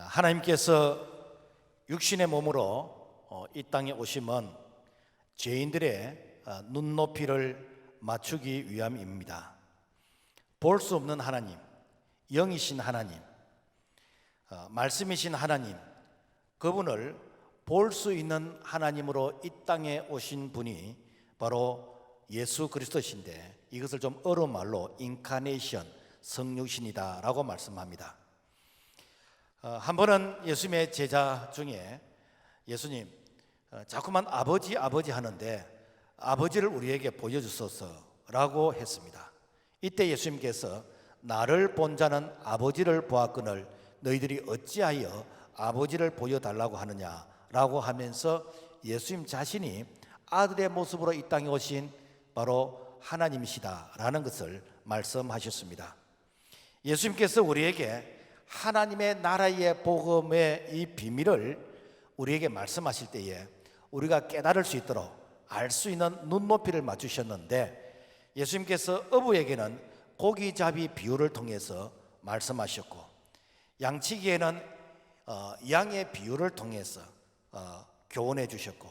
하나님께서 육신의 몸으로 이 땅에 오심은 죄인들의 눈높이를 맞추기 위함입니다. 볼 수 없는 하나님, 영이신 하나님, 말씀이신 하나님, 그분을 볼 수 있는 하나님으로 이 땅에 오신 분이 바로 예수 그리스도신데, 이것을 좀 어려운 말로 인카네이션, 성육신이다 라고 말씀합니다. 한 번은 예수님의 제자 중에 예수님, 자꾸만 아버지 하는데 아버지를 우리에게 보여주소서 라고 했습니다. 이때 예수님께서 나를 본 자는 아버지를 보았거늘 너희들이 어찌하여 아버지를 보여달라고 하느냐 라고 하면서 예수님 자신이 아들의 모습으로 이 땅에 오신 바로 하나님이시다 라는 것을 말씀하셨습니다. 예수님께서 우리에게 하나님의 나라의 복음의 이 비밀을 우리에게 말씀하실 때에 우리가 깨달을 수 있도록 알 수 있는 눈높이를 맞추셨는데, 예수님께서 어부에게는 고기잡이 비유를 통해서 말씀하셨고, 양치기에는 양의 비유를 통해서 교훈해 주셨고,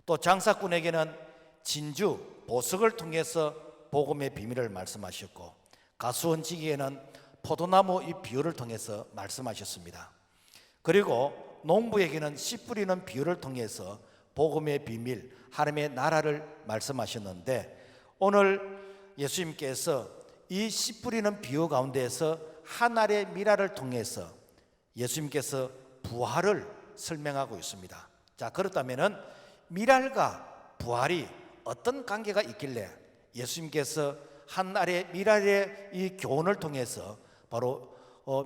또 장사꾼에게는 진주, 보석을 통해서 복음의 비밀을 말씀하셨고, 가수원지기에는 포도나무 이 비유를 통해서 말씀하셨습니다. 그리고 농부에게는 씨 뿌리는 비유를 통해서 복음의 비밀, 하나님의 나라를 말씀하셨는데, 오늘 예수님께서 이 씨 뿌리는 비유 가운데에서 하늘의 미랄을 통해서 예수님께서 부활을 설명하고 있습니다. 자, 그렇다면은 미랄과 부활이 어떤 관계가 있길래 예수님께서 하늘의 미랄의 이 교훈을 통해서 바로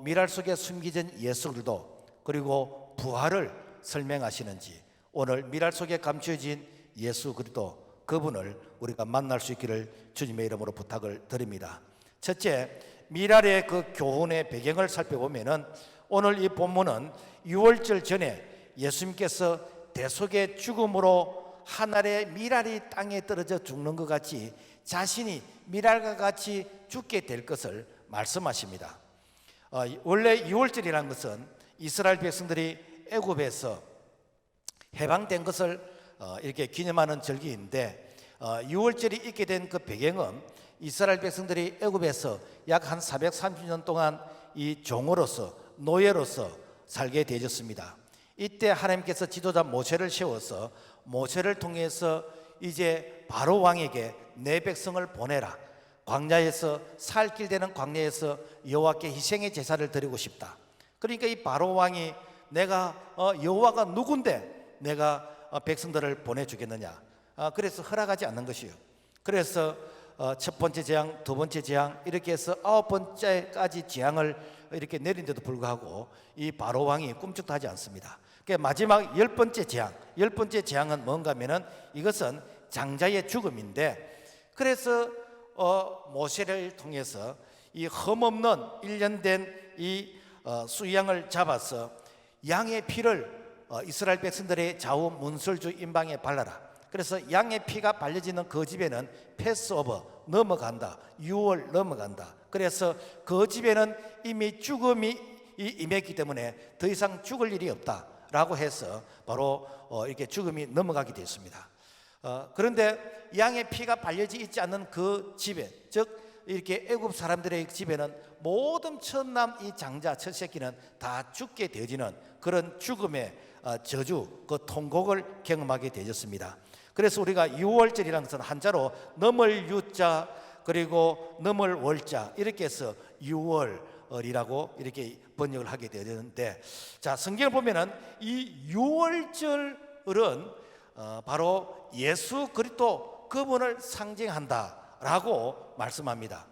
미랄 속에 숨겨진 예수 그리스도 그리고 부활을 설명하시는지, 오늘 미랄 속에 감춰진 예수 그리스도, 그분을 우리가 만날 수 있기를 주님의 이름으로 부탁을 드립니다. 첫째, 미랄의 그 교훈의 배경을 살펴보면은 오늘 이 본문은 유월절 전에 예수님께서 대속의 죽음으로 하늘의 미랄이 땅에 떨어져 죽는 것 같이 자신이 미랄과 같이 죽게 될 것을 말씀하십니다. 원래 유월절이라는 것은 이스라엘 백성들이 애굽에서 해방된 것을 이렇게 기념하는 절기인데, 유월절이 있게 된 그 배경은 이스라엘 백성들이 애굽에서 약 한 430년 동안 이 종으로서, 노예로서 살게 되었습니다. 이때 하나님께서 지도자 모세를 세워서 모세를 통해서 이제 바로 왕에게 내 백성을 보내라, 광야에서 살 길 되는 광야에서 여호와께 희생의 제사를 드리고 싶다. 그러니까 이 바로 왕이 내가 여호와가 누군데 내가 백성들을 보내주겠느냐, 그래서 허락하지 않는 것이요. 그래서 첫 번째 재앙, 두 번째 재앙, 이렇게 해서 9번째까지 재앙을 이렇게 내린데도 불구하고 이 바로 왕이 꿈쩍도 하지 않습니다. 그러니까 마지막 10번째 재앙, 10번째 재앙은 뭔가 하면은 이것은 장자의 죽음인데, 그래서 모세를 통해서 이 흠없는 1년 된 이 수양을 잡아서 양의 피를 이스라엘 백성들의 좌우 문설주 임방에 발라라. 그래서 양의 피가 발려지는 그 집에는 패스오버, 넘어간다, 6월 넘어간다. 그래서 그 집에는 이미 죽음이 임했기 때문에 더 이상 죽을 일이 없다라고 해서 바로 이렇게 죽음이 넘어가게 됐습니다. 그런데 양의 피가 발려지 있지 않는 그 집에, 즉 이렇게 애굽 사람들의 집에는 모든 첫남 이 장자, 첫 새끼는 다 죽게 되어지는 그런 죽음의 저주, 그 통곡을 경험하게 되었습니다. 그래서 우리가 유월절이라는 것은 한자로 넘을 유자 그리고 넘을 월자 이렇게 해서 유월이라고 이렇게 번역을 하게 되었는데, 자, 성경을 보면은 이 유월절은 바로 예수 그리스도 그분을 상징한다라고 말씀합니다.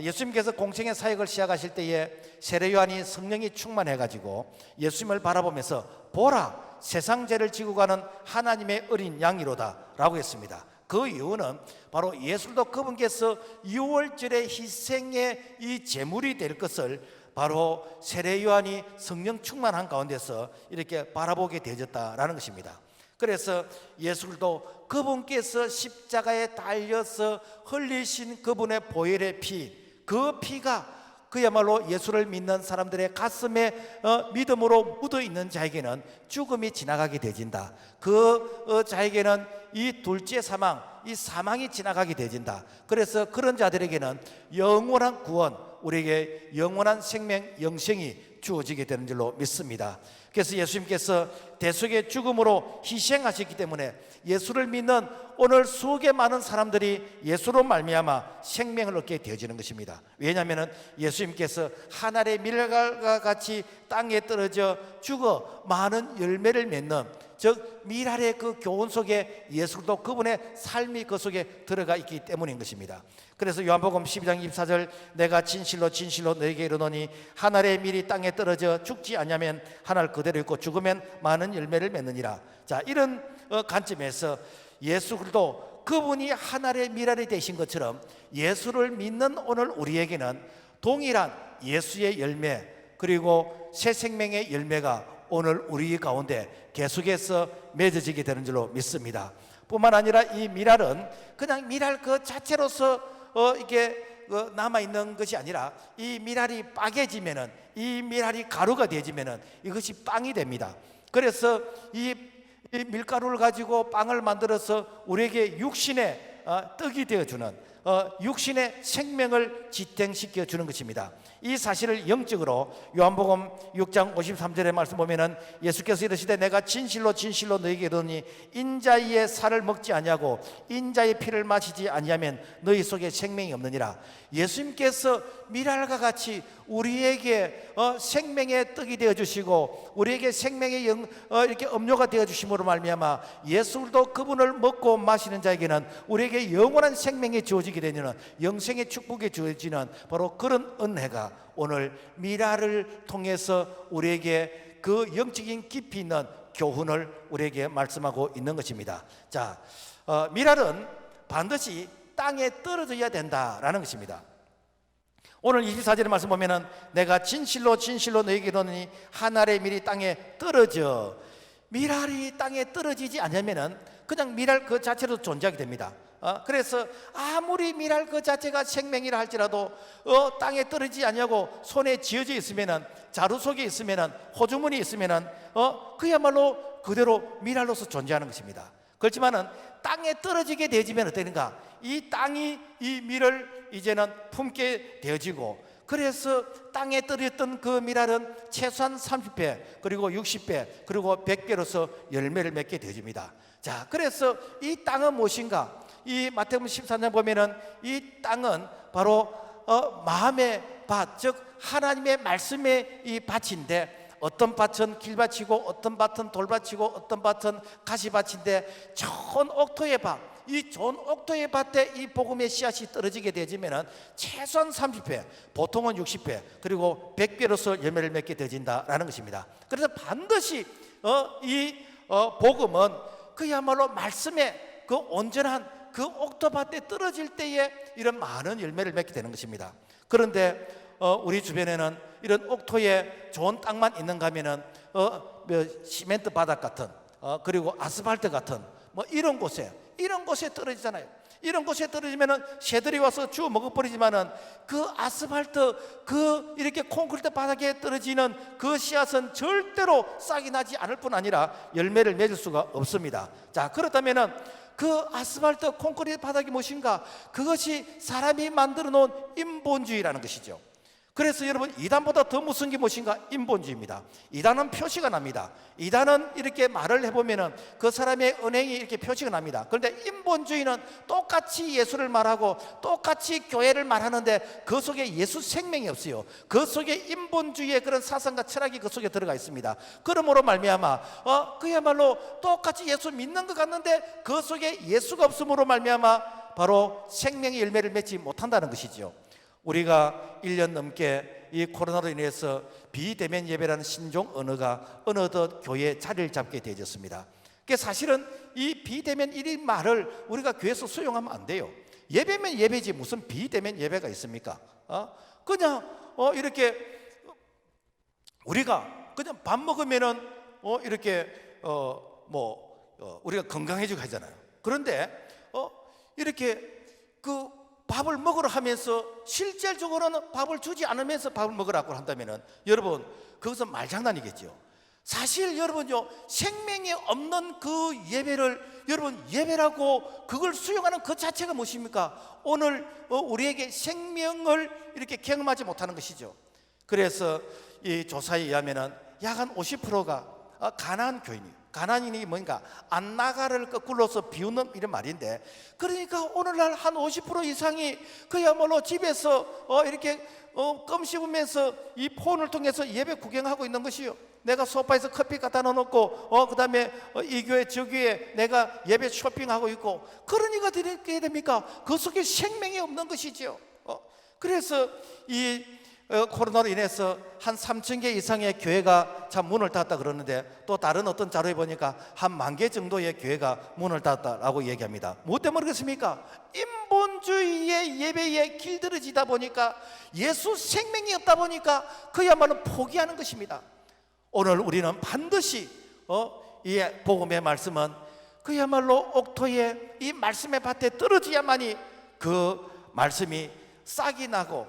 예수님께서 공생의 사역을 시작하실 때에 세례 요한이 성령이 충만해가지고 예수님을 바라보면서 보라, 세상 죄를 지고 가는 하나님의 어린 양이로다 라고 했습니다. 그 이유는 바로 예수도 그분께서 유월절의 희생의 이 제물이 될 것을 바로 세례 요한이 성령 충만한 가운데서 이렇게 바라보게 되어졌다라는 것입니다. 그래서 예수도 그분께서 십자가에 달려서 흘리신 그분의 보혈의 피, 그 피가 그야말로 예수를 믿는 사람들의 가슴에 믿음으로 묻어있는 자에게는 죽음이 지나가게 되진다. 그 자에게는 이 둘째 사망, 이 사망이 지나가게 되진다. 그래서 그런 자들에게는 영원한 구원, 우리에게 영원한 생명, 영생이 주어지게 되는 줄로 믿습니다. 그래서 예수님께서 대속의 죽음으로 희생하셨기 때문에 예수를 믿는 오늘 수억의 많은 사람들이 예수로 말미암아 생명을 얻게 되어지는 것입니다. 왜냐하면 예수님께서 하늘의 밀가루와 같이 땅에 떨어져 죽어 많은 열매를 맺는, 즉 미랄의 그 교훈 속에 예수도 그분의 삶이 그 속에 들어가 있기 때문인 것입니다. 그래서 요한복음 12장 24절 내가 진실로 진실로 너에게 이르노니 하늘의 밀이 땅에 떨어져 죽지 않으면 하늘 그대로 있고 죽으면 많은 열매를 맺느니라. 자, 이런 관점에서 예수 그리스도 그분이 하늘의 밀알이 되신 것처럼 예수를 믿는 오늘 우리에게는 동일한 예수의 열매, 그리고 새 생명의 열매가 오늘 우리 가운데 계속해서 맺어지게 되는 줄로 믿습니다. 뿐만 아니라 이 밀알은 그냥 밀알 그 자체로서 이게 남아있는 것이 아니라 이 밀알이 빠개지면은, 이 밀알이 가루가 되어지면은 이것이 빵이 됩니다. 그래서 이 밀가루를 가지고 빵을 만들어서 우리에게 육신의 떡이 되어주는, 육신의 생명을 지탱시켜 주는 것입니다. 이 사실을 영적으로 요한복음 6장 53절의 말씀 보면은 예수께서 이르시되 내가 진실로 진실로 너희에게 이르노니 인자의 살을 먹지 아니하고 인자의 피를 마시지 아니하면 너희 속에 생명이 없느니라. 예수님께서 밀알과 같이 우리에게 생명의 떡이 되어 주시고 우리에게 생명의 이렇게 음료가 되어 주심으로 말미암아 예수도 그분을 먹고 마시는 자에게는 우리에게 영원한 생명이 주어지게 되는, 영생의 축복이 주어지는 바로 그런 은혜가 오늘 밀알을 통해서 우리에게 그 영적인 깊이 있는 교훈을 우리에게 말씀하고 있는 것입니다. 자, 밀알은 반드시 땅에 떨어져야 된다라는 것입니다. 오늘 24절의 말씀 보면은 내가 진실로 진실로 너에게 이르노니 하늘의 밀이 땅에 떨어져, 밀알이 땅에 떨어지지 않으면은 그냥 밀알 그 자체로 존재하게 됩니다. 그래서 아무리 밀알 그 자체가 생명이라 할지라도 땅에 떨어지지 아니하고 손에 쥐어져 있으면은, 자루 속에 있으면은, 호주머니에 있으면은 그야말로 그대로 밀알로서 존재하는 것입니다. 그렇지만은 땅에 떨어지게 되어지면 어떠는가? 이 땅이 이 밀을 이제는 품게 되어지고, 그래서 땅에 떨어졌던 그 밀알은 최소한 30배, 그리고 60배, 그리고 100배로서 열매를 맺게 되어집니다. 자, 그래서 이 땅은 무엇인가? 이 마태복음 13장 보면은 이 땅은 바로 마음의 밭, 즉 하나님의 말씀의 이 밭인데, 어떤 밭은 길밭이고 어떤 밭은 돌밭이고 어떤 밭은 가시밭인데 좋은 옥토의 밭, 이 좋은 옥토의 밭에 이 복음의 씨앗이 떨어지게 되지면은 최소한 30배, 보통은 60배, 그리고 100배로서 열매를 맺게 되어진다라는 것입니다. 그래서 반드시 이 복음은 그야말로 말씀의 그 온전한 그 옥토밭에 떨어질 때에 이런 많은 열매를 맺게 되는 것입니다. 그런데 우리 주변에는 이런 옥토에 좋은 땅만 있는가 하면은 시멘트 바닥 같은 그리고 아스팔트 같은 뭐 이런 곳에 떨어지잖아요. 이런 곳에 떨어지면은 새들이 와서 주워 먹어버리지만은 그 아스팔트, 그 이렇게 콘크리트 바닥에 떨어지는 그 씨앗은 절대로 싹이 나지 않을 뿐 아니라 열매를 맺을 수가 없습니다. 자, 그렇다면은 그 아스팔트 콘크리트 바닥이 무엇인가? 그것이 사람이 만들어 놓은 인본주의라는 것이죠. 그래서 여러분, 이단보다 더 무서운 게 무엇인가? 인본주의입니다. 이단은 표시가 납니다. 이단은 이렇게 말을 해보면은 그 사람의 언행이 이렇게 표시가 납니다. 그런데 인본주의는 똑같이 예수를 말하고 똑같이 교회를 말하는데 그 속에 예수 생명이 없어요. 그 속에 인본주의의 그런 사상과 철학이 그 속에 들어가 있습니다. 그러므로 말미암아 그야말로 똑같이 예수 믿는 것 같는데 그 속에 예수가 없음으로 말미암아 바로 생명의 열매를 맺지 못한다는 것이죠. 우리가 1년 넘게 이 코로나로 인해서 비대면 예배라는 신종 언어가 어느덧 교회에 자리를 잡게 되어졌습니다. 사실은 이 비대면 이 말을 우리가 교회에서 수용하면 안 돼요. 예배면 예배지 무슨 비대면 예배가 있습니까? 그냥 이렇게 우리가 그냥 밥 먹으면은 이렇게 우리가 건강해지고 하잖아요. 그런데 이렇게 그 밥을 먹으러 하면서 실질적으로는 밥을 주지 않으면서 밥을 먹으라고 한다면 여러분 그것은 말장난이겠죠. 사실 여러분요, 생명이 없는 그 예배를 여러분 예배라고 그걸 수용하는 그 자체가 무엇입니까? 오늘 우리에게 생명을 이렇게 경험하지 못하는 것이죠. 그래서 이 조사에 의하면 약 한 50%가 가난한 교인이에요. 가난인이 뭔가 안 나가를 거꾸로서 비우는 이런 말인데, 그러니까 오늘날 한 50% 이상이 그야말로 집에서 이렇게 껌 씹으면서 이 폰을 통해서 예배 구경하고 있는 것이요. 내가 소파에서 커피 갖다 놓고 그 다음에 이 교회 저 교회 내가 예배 쇼핑하고 있고, 그러니까 어떻게 됩니까? 그 속에 생명이 없는 것이죠. 그래서 이 코로나로 인해서 한 3,000개 이상의 교회가 참 문을 닫았다 그러는데, 또 다른 어떤 자료에 보니까 한 10,000개 정도의 교회가 문을 닫았다라고 얘기합니다. 뭐 때문에 그렇습니까? 인본주의의 예배에 길들여지다 보니까, 예수 생명이 없다 보니까 그야말로 포기하는 것입니다. 오늘 우리는 반드시 이 복음의 말씀은 그야말로 옥토에 이 말씀의 밭에 떨어져야만이 그 말씀이 싹이 나고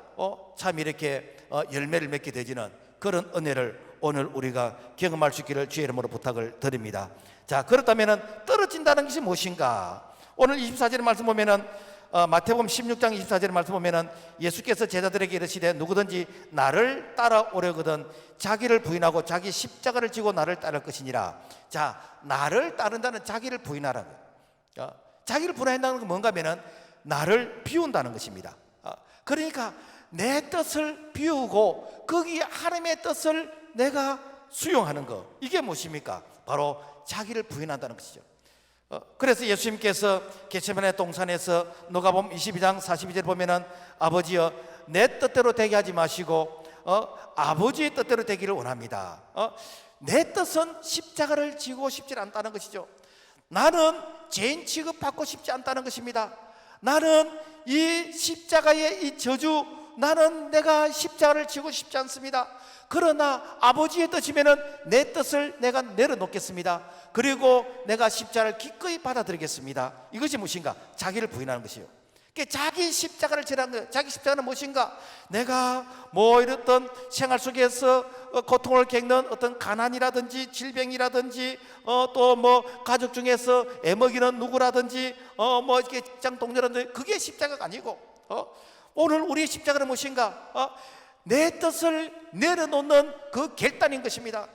참 이렇게 열매를 맺게 되지는 그런 은혜를 오늘 우리가 경험할 수 있기를 주의 이름으로 부탁을 드립니다. 자, 그렇다면 떨어진다는 것이 무엇인가? 오늘 24절의 말씀 보면은 마태복음 16장 24절의 말씀 보면은 예수께서 제자들에게 이르시되 누구든지 나를 따라오려거든 자기를 부인하고 자기 십자가를 지고 나를 따를 것이니라. 자, 나를 따른다는 자기를 부인하라고. 자기를 부인한다는 건 뭔가 하면은 나를 비운다는 것입니다. 그러니까 내 뜻을 비우고 거기 하나님의 뜻을 내가 수용하는 것, 이게 무엇입니까? 바로 자기를 부인한다는 것이죠. 그래서 예수님께서 겟세마네 동산에서 누가복음 22장 42절 보면은 아버지여 내 뜻대로 되게 하지 마시고 아버지의 뜻대로 되기를 원합니다. 내 뜻은 십자가를 지고 싶지 않다는 것이죠. 나는 죄인 취급받고 싶지 않다는 것입니다. 나는 이 십자가의 이 저주, 나는 내가 십자가를 지고 싶지 않습니다. 그러나 아버지의 뜻이면은 내 뜻을 내가 내려놓겠습니다. 그리고 내가 십자가를 기꺼이 받아들이겠습니다. 이것이 무엇인가? 자기를 부인하는 것이요. 자기 십자가를 지라는 거예요. 자기 십자가는 무엇인가? 내가 뭐 이랬던 생활 속에서 고통을 겪는 어떤 가난이라든지 질병이라든지 또 뭐 가족 중에서 애먹이는 누구라든지 뭐 이렇게 직장 동료라든지, 그게 십자가가 아니고 오늘 우리의 십자가는 무엇인가? 내 뜻을 내려놓는 그 결단인 것입니다.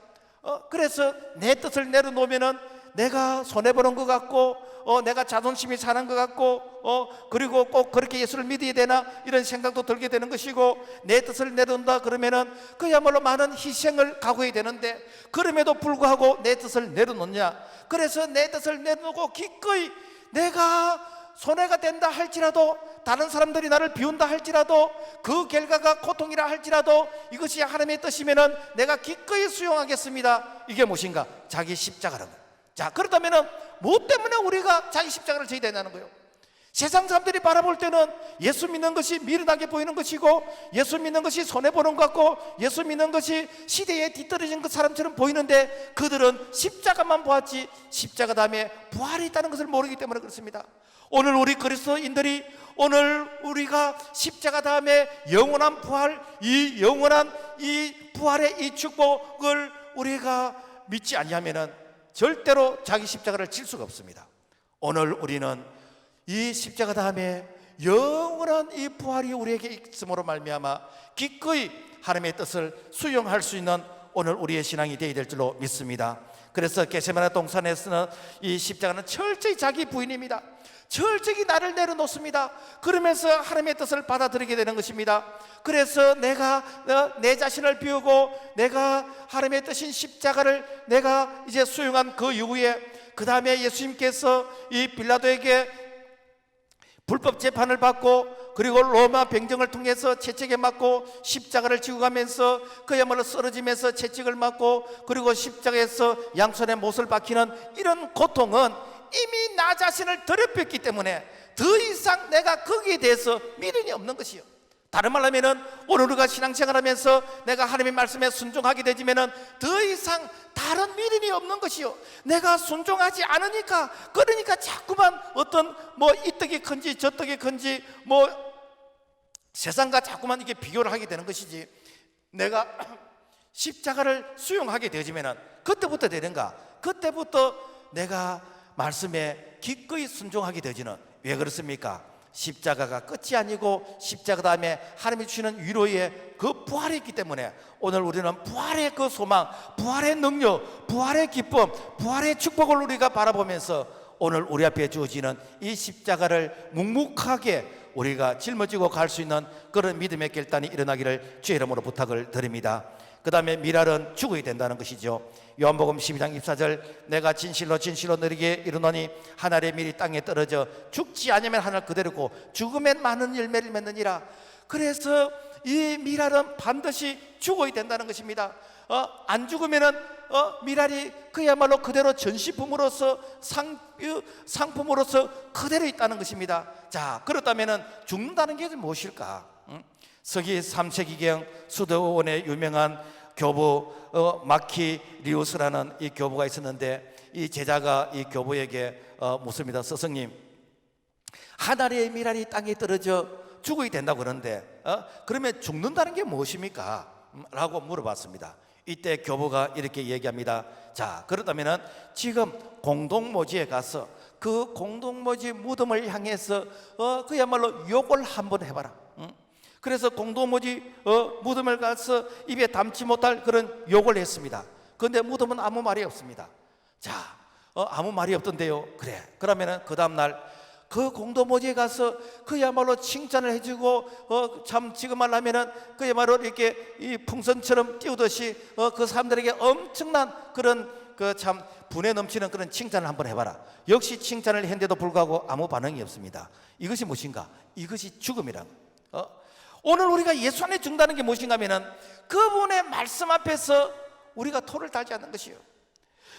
그래서 내 뜻을 내려놓으면은 내가 손해보는 것 같고 내가 자존심이 상한 것 같고 그리고 꼭 그렇게 예수를 믿어야 되나 이런 생각도 들게 되는 것이고, 내 뜻을 내려놓는다 그러면은 그야말로 많은 희생을 각오해야 되는데, 그럼에도 불구하고 내 뜻을 내려놓냐? 그래서 내 뜻을 내려놓고 기꺼이 내가 손해가 된다 할지라도, 다른 사람들이 나를 비운다 할지라도, 그 결과가 고통이라 할지라도 이것이 하나님의 뜻이면은 내가 기꺼이 수용하겠습니다. 이게 무엇인가? 자기 십자가라는 거예요. 자, 그렇다면은 무엇 때문에 우리가 자기 십자가를 져야 되냐는 거예요. 세상 사람들이 바라볼 때는 예수 믿는 것이 미련하게 보이는 것이고, 예수 믿는 것이 손해보는 것 같고, 예수 믿는 것이 시대에 뒤떨어진 그 사람처럼 보이는데, 그들은 십자가만 보았지 십자가 다음에 부활이 있다는 것을 모르기 때문에 그렇습니다. 오늘 우리 그리스도인들이 오늘 우리가 십자가 다음에 영원한 부활, 이 영원한 이 부활의 이 축복을 우리가 믿지 아니하면은 절대로 자기 십자가를 질 수가 없습니다. 오늘 우리는 이 십자가 다음에 영원한 이 부활이 우리에게 있음으로 말미암아 기꺼이 하나님의 뜻을 수용할 수 있는 오늘 우리의 신앙이 되어야 될 줄로 믿습니다. 그래서 겟세마네 동산에서는 이 십자가는 철저히 자기 부인입니다. 철저히 나를 내려놓습니다. 그러면서 하나님의 뜻을 받아들이게 되는 것입니다. 그래서 내가 내 자신을 비우고 내가 하나님의 뜻인 십자가를 내가 이제 수용한 그 이후에, 그 다음에 예수님께서 이 빌라도에게 불법 재판을 받고 그리고 로마 병정을 통해서 채찍에 맞고 십자가를 지고 가면서 그야말로 쓰러지면서 채찍을 맞고 그리고 십자가에서 양손에 못을 박히는 이런 고통은 이미 나 자신을 더럽혔기 때문에 더 이상 내가 거기에 대해서 미련이 없는 것이요. 다른 말로 하면은 오늘 우리가 신앙생활하면서 내가 하나님의 말씀에 순종하게 되지면은 더 이상 다른 미련이 없는 것이요. 내가 순종하지 않으니까, 그러니까 자꾸만 어떤 뭐 이 떡이 큰지 저 떡이 큰지 뭐 세상과 자꾸만 이게 비교를 하게 되는 것이지, 내가 십자가를 수용하게 되어지면은 그때부터 되는가? 그때부터 내가 말씀에 기꺼이 순종하게 되어지는. 왜 그렇습니까? 십자가가 끝이 아니고 십자가 다음에 하나님이 주시는 위로의 그 부활이 있기 때문에 오늘 우리는 부활의 그 소망, 부활의 능력, 부활의 기쁨, 부활의 축복을 우리가 바라보면서 오늘 우리 앞에 주어지는 이 십자가를 묵묵하게 우리가 짊어지고 갈 수 있는 그런 믿음의 결단이 일어나기를 주의 이름으로 부탁을 드립니다. 그 다음에 미랄은 죽어야 된다는 것이죠. 요한복음 12장 24절, 내가 진실로 진실로 너희에게 이르노니 한 알의 밀이 땅에 떨어져 죽지 않으면 하늘 그대로고 죽으면 많은 열매를 맺느니라. 그래서 이 미랄은 반드시 죽어야 된다는 것입니다. 안 죽으면은 미랄이 그야말로 그대로 전시품으로서 상품으로서 그대로 있다는 것입니다. 자, 그렇다면은 죽는다는 게 무엇일까? 서기 3세기경 수도원의 유명한 교부 마키리우스라는 이 교부가 있었는데, 이 제자가 이 교부에게 묻습니다. 스승님, 한 알의 미랄이 땅에 떨어져 죽어야 된다고 그러는데 그러면 죽는다는 게 무엇입니까? 라고 물어봤습니다. 이때 교부가 이렇게 얘기합니다. 자, 그렇다면은 지금 공동묘지에 가서 그 공동묘지 무덤을 향해서 그야말로 욕을 한번 해봐라. 그래서 공동묘지 무덤을 가서 입에 담지 못할 그런 욕을 했습니다. 그런데 무덤은 아무 말이 없습니다. 자, 아무 말이 없던데요. 그래, 그러면은 그 다음날 그 공동묘지에 가서 그야말로 칭찬을 해주고 참 지금 말하면은 그야말로 이렇게 이 풍선처럼 띄우듯이 그 사람들에게 엄청난 그런 그 참 분에 넘치는 그런 칭찬을 한번 해봐라. 역시 칭찬을 했는데도 불구하고 아무 반응이 없습니다. 이것이 무엇인가? 이것이 죽음이란. 오늘 우리가 예수 안에 죽는다는 게 무엇인가 하면은 그분의 말씀 앞에서 우리가 토를 달지 않는 것이요.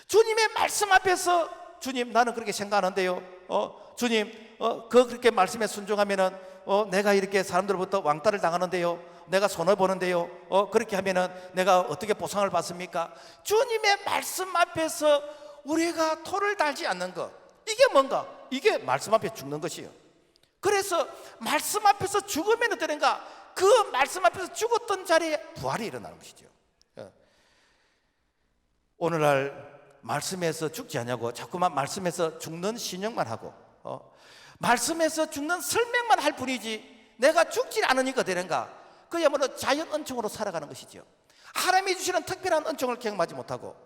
주님의 말씀 앞에서, 주님 나는 그렇게 생각하는데요. 주님 그렇게 말씀에 순종하면은 내가 이렇게 사람들로부터 왕따를 당하는데요. 내가 손해보는데요. 그렇게 하면은 내가 어떻게 보상을 받습니까? 주님의 말씀 앞에서 우리가 토를 달지 않는 것, 이게 뭔가? 이게 말씀 앞에 죽는 것이요. 그래서 말씀 앞에서 죽으면 어떠는가? 그 말씀 앞에서 죽었던 자리에 부활이 일어나는 것이죠. 오늘날 말씀에서 죽지 않냐고 자꾸만 말씀에서 죽는 신용만 하고 말씀에서 죽는 설명만 할 뿐이지 내가 죽지 않으니까 되는가? 그야말로 자연 은총으로 살아가는 것이죠. 하나님이 주시는 특별한 은총을 경험하지 못하고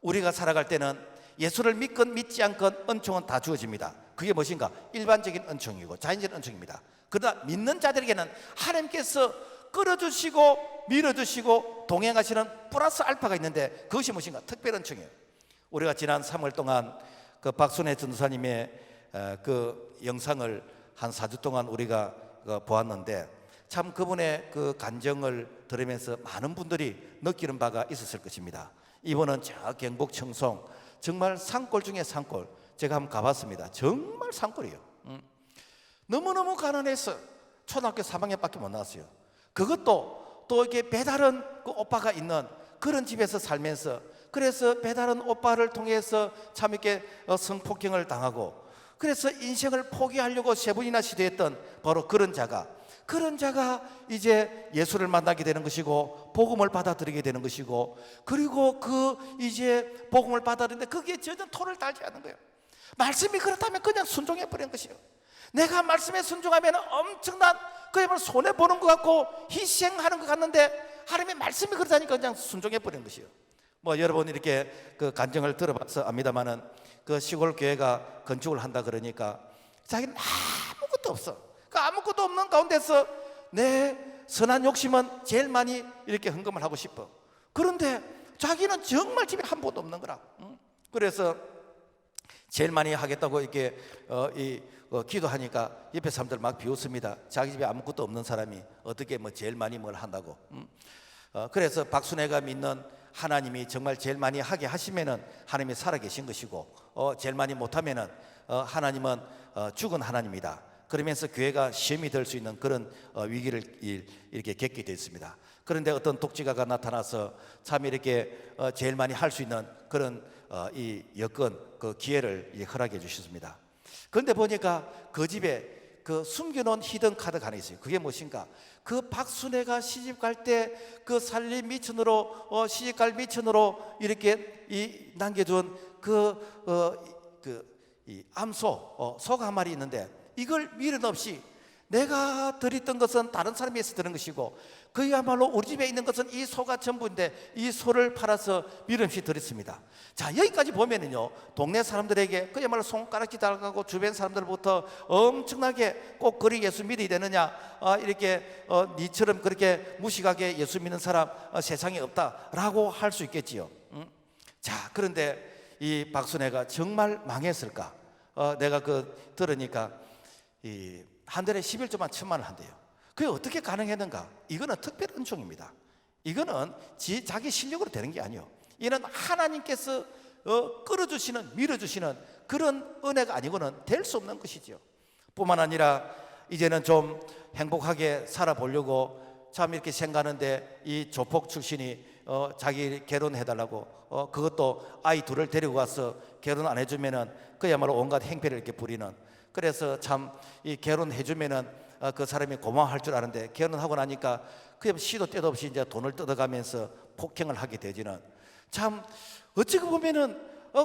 우리가 살아갈 때는 예수를 믿건 믿지 않건 은총은 다 주어집니다. 그게 무엇인가? 일반적인 은총이고 자연적인 은총입니다. 그러나 믿는 자들에게는 하나님께서 끌어주시고 밀어주시고 동행하시는 플러스 알파가 있는데 그것이 무엇인가? 특별 은총이에요. 우리가 지난 3월 동안 그 박순애 전도사님의 그 영상을 한 4주 동안 우리가 보았는데 참 그분의 그 간정을 들으면서 많은 분들이 느끼는 바가 있었을 것입니다. 이분은 저 경북 청송 정말 산골 중에 산골, 제가 한번 가봤습니다. 정말 산골이에요. 너무너무 가난해서 초등학교 3학년밖에 못 나왔어요. 그것도 또 이렇게 배다른 그 오빠가 있는 그런 집에서 살면서, 그래서 배다른 오빠를 통해서 참 이렇게 성폭행을 당하고, 그래서 인생을 포기하려고 3번이나 시도했던 바로 그런 자가 이제 예수를 만나게 되는 것이고 복음을 받아들이게 되는 것이고, 그리고 그 이제 복음을 받아들이는데 거기에 전혀 토를 달지 않는 거예요. 말씀이 그렇다면 그냥 순종해 버린 것이에요. 내가 말씀에 순종하면 엄청난 그야말로 손해 보는 것 같고 희생하는 것 같는데 하나님의 말씀이 그렇다니까 그냥 순종해 버린 것이에요. 뭐 여러분 이렇게 그 간증을 들어봐서 압니다만은 그 시골 교회가 건축을 한다 그러니까 자기는 아무것도 없어. 그 아무것도 없는 가운데서 내 선한 욕심은 제일 많이 이렇게 헌금을 하고 싶어. 그런데 자기는 정말 집에 한 푼도 없는 거라. 그래서 제일 많이 하겠다고 이렇게 기도하니까 옆에 사람들 막 비웃습니다. 자기 집에 아무것도 없는 사람이 어떻게 뭐 제일 많이 뭘 한다고. 그래서 박순애가 믿는 하나님이 정말 제일 많이 하게 하시면은 하나님이 살아계신 것이고 제일 많이 못하면은 하나님은 죽은 하나님이다. 그러면서 교회가 시험이 될 수 있는 그런 위기를 이렇게 겪게 됐습니다. 그런데 어떤 독지가가 나타나서 참 이렇게 제일 많이 할 수 있는 그런 이 여건, 그 기회를 허락해 주셨습니다. 그런데 보니까 그 집에 그 숨겨놓은 히든 카드가 하나 있어요. 그게 무엇인가? 그 박순애가 시집 갈 때 그 살림 미천으로 시집갈 미천으로 이렇게 남겨둔 이 암소 소가 한 마리 있는데, 이걸 미련 없이 내가 드렸던 것은 다른 사람에서 드는 것이고 그야말로 우리 집에 있는 것은 이 소가 전부인데 이 소를 팔아서 미련 없이 드렸습니다. 자, 여기까지 보면은요, 동네 사람들에게 그야말로 손가락질 당하고 주변 사람들부터 엄청나게 꼭 그리 예수 믿어야 되느냐, 이렇게 니처럼 그렇게 무식하게 예수 믿는 사람 세상에 없다라고 할 수 있겠지요. 자, 그런데 이 박순애가 정말 망했을까? 내가 들으니까 한 달에 11조만 1,000만 원 한대요. 그게 어떻게 가능했는가? 이거는 특별 은총입니다. 이거는 자기 실력으로 되는 게 아니에요. 이는 하나님께서 끌어주시는, 밀어주시는 그런 은혜가 아니고는 될 수 없는 것이죠. 뿐만 아니라 이제는 좀 행복하게 살아보려고 참 이렇게 생각하는데, 이 조폭 출신이 자기 결혼해달라고 그것도 아이 둘을 데리고 와서 결혼 안 해주면은 그야말로 온갖 행패를 이렇게 부리는, 그래서 참 이 결혼해주면은 그 사람이 고마워할 줄 아는데, 결혼하고 나니까 그냥 시도 때도 없이 이제 돈을 뜯어가면서 폭행을 하게 되지는, 참 어찌고 보면은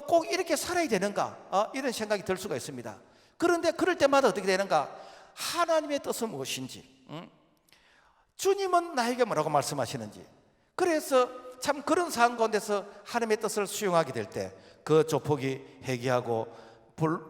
꼭 이렇게 살아야 되는가, 이런 생각이 들 수가 있습니다. 그런데 그럴 때마다 어떻게 되는가? 하나님의 뜻은 무엇인지, 주님은 나에게 뭐라고 말씀하시는지, 그래서 참 그런 상황 가운데서 하나님의 뜻을 수용하게 될 때 그 조폭이 회개하고,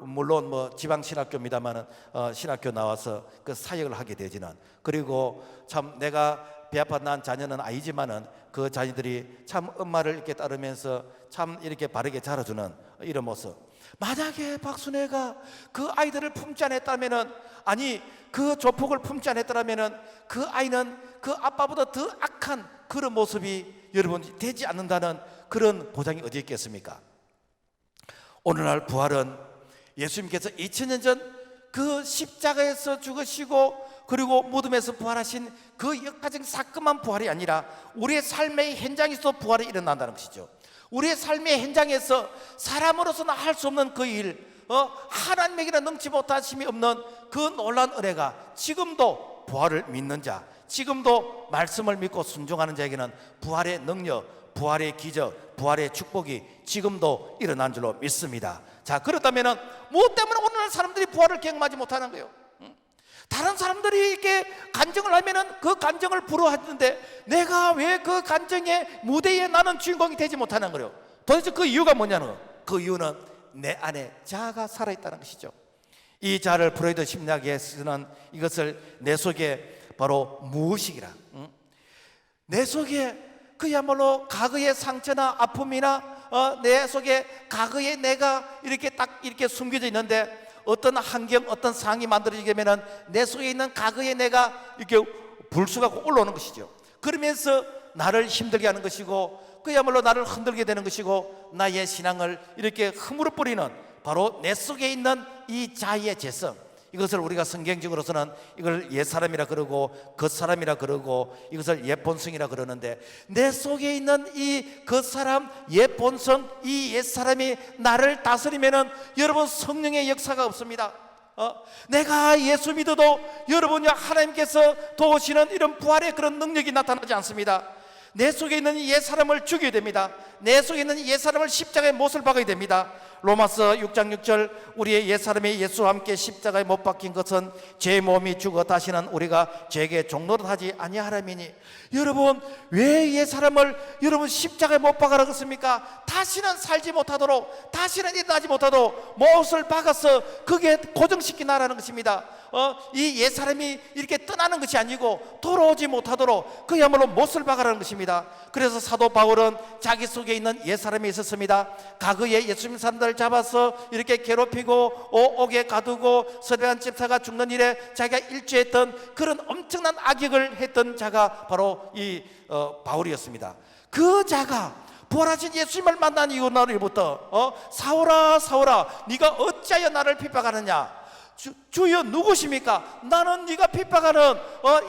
물론 뭐 지방신학교입니다만은 신학교 나와서 그 사역을 하게 되지는, 그리고 참 내가 배아파 난 자녀는 아니지만은 그 자녀들이 참 엄마를 이렇게 따르면서 참 이렇게 바르게 자라주는 이런 모습. 만약에 박순애가 그 아이들을 품지 않았다면은, 아니 그 조폭을 품지 않았더라면은 그 아이는 그 아빠보다 더 악한 그런 모습이 여러분 되지 않는다는 그런 보장이 어디 있겠습니까? 오늘날 부활은 예수님께서 2000년 전 그 십자가에서 죽으시고 그리고 무덤에서 부활하신 그 역사적인 사건만 부활이 아니라 우리의 삶의 현장에서 부활이 일어난다는 것이죠. 우리의 삶의 현장에서 사람으로서는 할 수 없는 그 일, 하나님에게는 능치 못하심이 없는 그 놀라운 은혜가 지금도 부활을 믿는 자, 지금도 말씀을 믿고 순종하는 자에게는 부활의 능력, 부활의 기적, 부활의 축복이 지금도 일어난 줄로 믿습니다. 자, 그렇다면 무엇 때문에 오늘날 사람들이 부활을 경험하지 못하는 거예요? 다른 사람들이 이렇게 간증을 하면은 그 간증을 부러워하는데 내가 왜 그 간증의 무대에 나는 주인공이 되지 못하는 거예요? 도대체 그 이유가 뭐냐는 거예요? 그 이유는 내 안에 자아가 살아있다는 것이죠. 이 자아를 프로이드 심리학에서는 이것을 내 속에 바로 무의식이라, 내 속에 그야말로 과거의 상처나 아픔이나 내 속에 과거의 내가 이렇게 딱 이렇게 숨겨져 있는데, 어떤 환경, 어떤 상황이 만들어지게 되면 내 속에 있는 과거의 내가 이렇게 불수가 올라오는 것이죠. 그러면서 나를 힘들게 하는 것이고 그야말로 나를 흔들게 되는 것이고 나의 신앙을 이렇게 허물어 버리는 바로 내 속에 있는 이 자아의 재성, 이것을 우리가 성경적으로서는 이걸 옛사람이라 그러고 겉사람이라 그러고 이것을 옛본성이라 그러는데, 내 속에 있는 이 겉사람, 옛본성, 이 옛사람이 나를 다스리면은 여러분 성령의 역사가 없습니다. 내가 예수 믿어도 여러분이 하나님께서 도우시는 이런 부활의 그런 능력이 나타나지 않습니다. 내 속에 있는 옛사람을 죽여야 됩니다. 내 속에 있는 옛사람을 십자가에 못을 박아야 됩니다. 로마서 6장 6절, 우리의 옛사람이 예수와 함께 십자가에 못 박힌 것은 제 몸이 죽어 다시는 우리가 죄에게 종노릇하지 아니하람이니. 여러분, 왜 옛사람을 여러분 십자가에 못 박아라 그렇습니까? 다시는 살지 못하도록, 다시는 일어나지 못하도록 못을 박아서 그게 고정시키나라는 것입니다. 이 옛사람이 이렇게 떠나는 것이 아니고 돌아오지 못하도록 그야말로 못을 박아라는 것입니다. 그래서 사도 바울은 자기 속에 있는 옛사람이 있었습니다. 과거에 예수님 사람들을 잡아서 이렇게 괴롭히고 옥에 가두고 서대한 집사가 죽는 일에 자기가 일조했던 그런 엄청난 악역을 했던 자가 바로 이 바울이었습니다. 그 자가 부활하신 예수님을 만난 이후부터 사울아 사울아 네가 어찌하여 나를 핍박하느냐, 주여 누구십니까? 나는 네가 핍박하는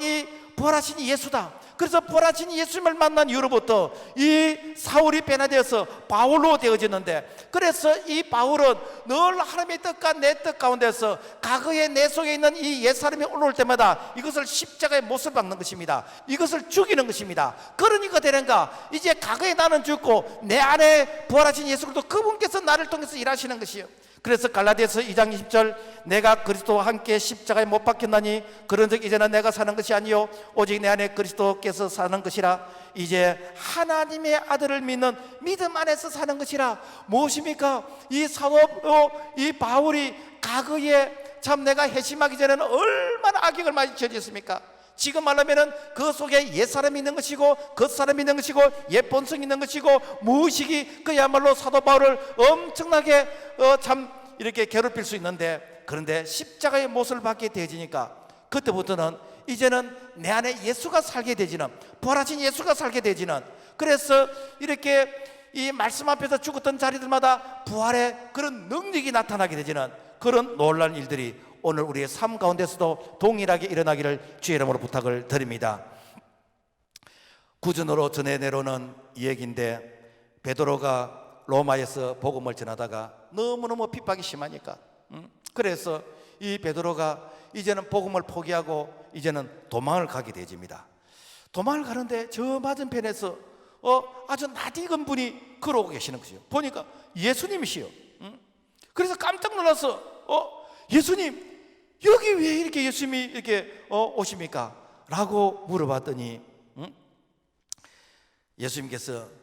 이 부활하신 예수다. 그래서 부활하신 예수님을 만난 이후로부터 이 사울이 변화되어서 바울로 되어지는데, 그래서 이 바울은 늘 하나님의 뜻과 내 뜻 가운데서 과거에 내 속에 있는 이 옛사람이 올라올 때마다 이것을 십자가의 못을 박는 것입니다. 이것을 죽이는 것입니다. 그러니까 되는가, 이제 과거에 나는 죽고 내 안에 부활하신 예수 그리스도 그분께서 나를 통해서 일하시는 것이요. 그래서 갈라디아서 2장 20절, 내가 그리스도와 함께 십자가에 못 박혔나니 그런즉 이제는 내가 사는 것이 아니요 오직 내 안에 그리스도께서 사는 것이라. 이제 하나님의 아들을 믿는 믿음 안에서 사는 것이라. 무엇입니까? 이 사도 이 바울이 과거에 참 내가 회심하기 전에는 얼마나 악역을 많이 저질렀습니까? 지금 말하면은 그 속에 옛사람이 있는 것이고 겉사람이 있는 것이고 옛본성이 있는 것이고 무의식이 그야말로 사도 바울을 엄청나게 참 이렇게 괴롭힐 수 있는데, 그런데 십자가의 못을 받게 되어지니까 그때부터는 이제는 내 안에 예수가 살게 되지는, 부활하신 예수가 살게 되지는, 그래서 이렇게 이 말씀 앞에서 죽었던 자리들마다 부활의 그런 능력이 나타나게 되지는 그런 놀라운 일들이 오늘 우리의 삶 가운데서도 동일하게 일어나기를 주의 이름으로 부탁을 드립니다. 구준으로 전해 내려오는 이 얘기인데, 베드로가 로마에서 복음을 전하다가 너무너무 핍박이 심하니까 그래서 이 베드로가 이제는 복음을 포기하고 이제는 도망을 가게 되집니다. 도망을 가는데 저 맞은편에서 아주 낯익은 분이 걸어오고 계시는 것이요. 보니까 예수님이시요. 그래서 깜짝 놀라서 예수님, 여기 왜 이렇게 예수님이 이렇게 오십니까? 라고 물어봤더니 예수님께서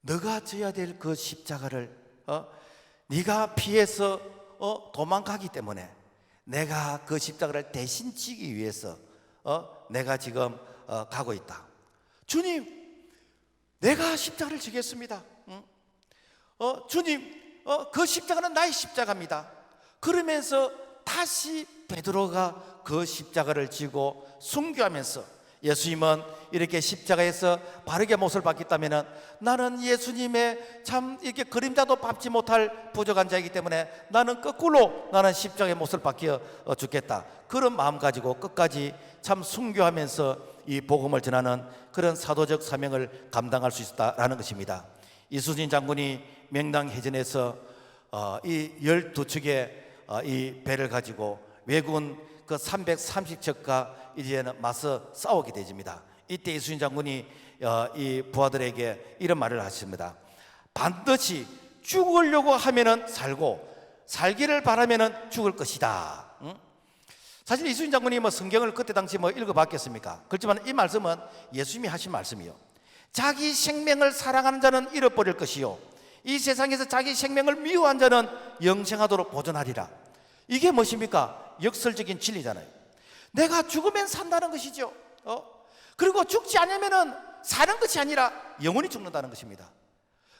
너가 져야 될 그 십자가를 네가 피해서 도망가기 때문에 내가 그 십자가를 대신 지기 위해서 내가 지금 가고 있다. 주님, 내가 십자가를 지겠습니다. 주님, 그 십자가는 나의 십자가입니다. 그러면서 다시 베드로가 그 십자가를 지고 순교하면서, 예수님은 이렇게 십자가에서 바르게 못을 박혔다면 나는 예수님의 참 이렇게 그림자도 밟지 못할 부족한 자이기 때문에 나는 거꾸로 나는 십자가의 못을 박혀 죽겠다, 그런 마음 가지고 끝까지 참 순교하면서 이 복음을 전하는 그런 사도적 사명을 감당할 수 있었다라는 것입니다. 이순신 장군이 명랑해전에서 이 12척의 이 배를 가지고 왜군 그 330척과 이제는 맞서 싸우게 되집니다. 이때 이순신 장군이 이 부하들에게 이런 말을 하십니다. 반드시 죽으려고 하면은 살고 살기를 바라면은 죽을 것이다. 사실 이순신 장군이 뭐 성경을 그때 당시 뭐 읽어봤겠습니까? 그렇지만 이 말씀은 예수님이 하신 말씀이요. 자기 생명을 사랑하는 자는 잃어버릴 것이요 이 세상에서 자기 생명을 미워한 자는 영생하도록 보존하리라. 이게 무엇입니까? 역설적인 진리잖아요. 내가 죽으면 산다는 것이죠. 그리고 죽지 않으면은 사는 것이 아니라 영원히 죽는다는 것입니다.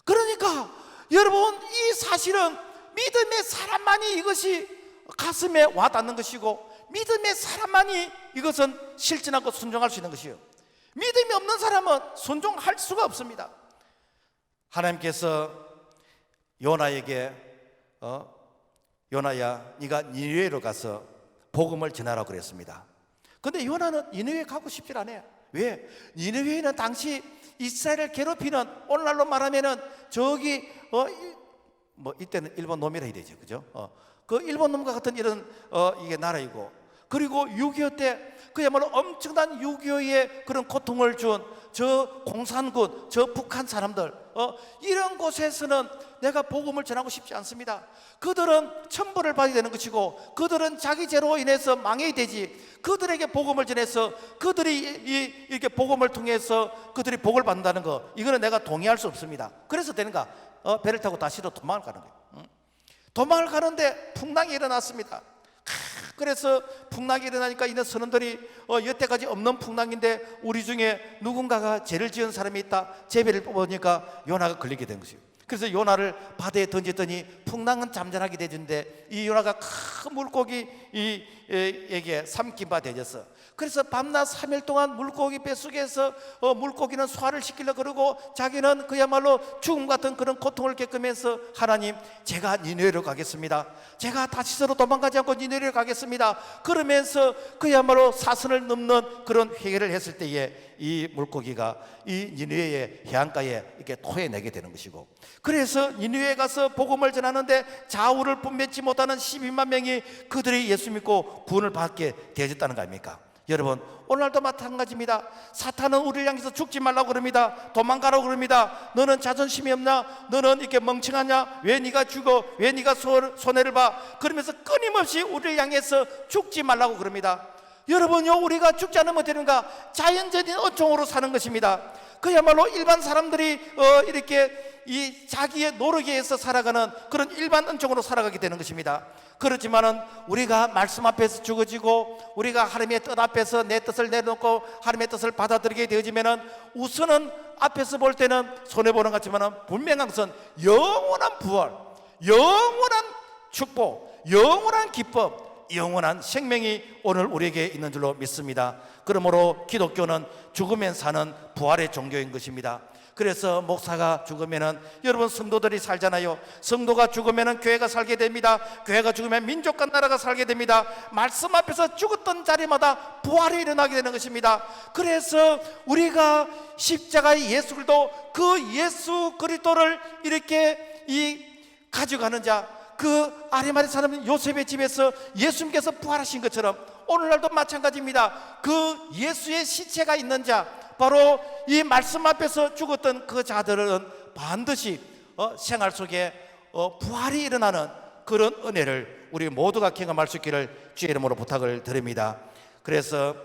그러니까 여러분, 이 사실은 믿음의 사람만이 이것이 가슴에 와닿는 것이고 믿음의 사람만이 이것은 실천하고 순종할 수 있는 것이요 믿음이 없는 사람은 순종할 수가 없습니다. 하나님께서 요나에게 요나야, 네가 니느웨로 가서 복음을 전하라고 그랬습니다. 근데 요나는 니느웨 가고 싶지 않아요. 왜? 니느웨는 당시 이스라엘을 괴롭히는, 오늘날로 말하면은 저기 뭐 이때는 일본 놈이라 해야 되죠, 그죠? 그 일본 놈과 같은 이런 이게 나라이고, 그리고 6.25 때 그야말로 엄청난 6.25의 그런 고통을 준 저 공산군, 저 북한 사람들, 이런 곳에서는 내가 복음을 전하고 싶지 않습니다. 그들은 천벌을 받아야 되는 것이고 그들은 자기 죄로 인해서 망해야 되지, 그들에게 복음을 전해서 그들이 이렇게 복음을 통해서 그들이 복을 받는다는 거, 이거는 내가 동의할 수 없습니다. 그래서 되는가? 배를 타고 다시로 도망을 가는 거예요. 도망을 가는데 풍랑이 일어났습니다. 그래서 풍랑이 일어나니까 이런 선원들이 여태까지 없는 풍랑인데 우리 중에 누군가가 죄를 지은 사람이 있다, 제배를 뽑으니까 요나가 걸리게 된 것이에요. 그래서 요나를 바다에 던졌더니 풍랑은 잠잠하게 되는데 이 요나가 큰 물고기 에게 삼킨 바 되졌어. 그래서 밤낮 3일 동안 물고기 뱃속에서 물고기는 소화를 시키려고 그러고 자기는 그야말로 죽음 같은 그런 고통을 겪으면서 하나님, 제가 니느웨로 가겠습니다. 제가 다시스로 도망가지 않고 니느웨로 가겠습니다. 그러면서 그야말로 사선을 넘는 그런 회개를 했을 때에 이 물고기가 이 니느웨의 해안가에 이렇게 토해내게 되는 것이고, 그래서 니느웨에 가서 복음을 전하는데 좌우를 분별치 못하는 12만 명이 그들이 예수 믿고 구원을 받게 되어졌다는 거 아닙니까? 여러분, 오늘도 마찬가지입니다. 사탄은 우리를 향해서 죽지 말라고 그럽니다. 도망가라고 그럽니다. 너는 자존심이 없나? 너는 이렇게 멍청하냐? 왜 네가 죽어? 왜 네가 손해를 봐? 그러면서 끊임없이 우리를 향해서 죽지 말라고 그럽니다. 여러분요, 우리가 죽지 않으면 되는가? 자연적인 은총으로 사는 것입니다. 그야말로 일반 사람들이 이렇게 이 자기의 노력에 의해서 살아가는 그런 일반 은총으로 살아가게 되는 것입니다. 그렇지만은 우리가 말씀 앞에서 죽어지고 우리가 하나님의 뜻 앞에서 내 뜻을 내놓고 하나님의 뜻을 받아들이게 되어지면은 우선은 앞에서 볼 때는 손해보는 것 같지만은 분명한 것은 영원한 부활, 영원한 축복, 영원한 기쁨, 영원한 생명이 오늘 우리에게 있는 줄로 믿습니다. 그러므로 기독교는 죽으면 사는 부활의 종교인 것입니다. 그래서 목사가 죽으면은 여러분 성도들이 살잖아요. 성도가 죽으면은 교회가 살게 됩니다. 교회가 죽으면 민족과 나라가 살게 됩니다. 말씀 앞에서 죽었던 자리마다 부활이 일어나게 되는 것입니다. 그래서 우리가 십자가의 예수 그리스도, 그 예수 그리스도를 이렇게 가져가는 자, 그 아리마대 사람 요셉의 집에서 예수님께서 부활하신 것처럼 오늘날도 마찬가지입니다. 그 예수의 시체가 있는 자, 바로 이 말씀 앞에서 죽었던 그 자들은 반드시 생활 속에 부활이 일어나는 그런 은혜를 우리 모두가 경험할 수 있기를 주의 이름으로 부탁을 드립니다. 그래서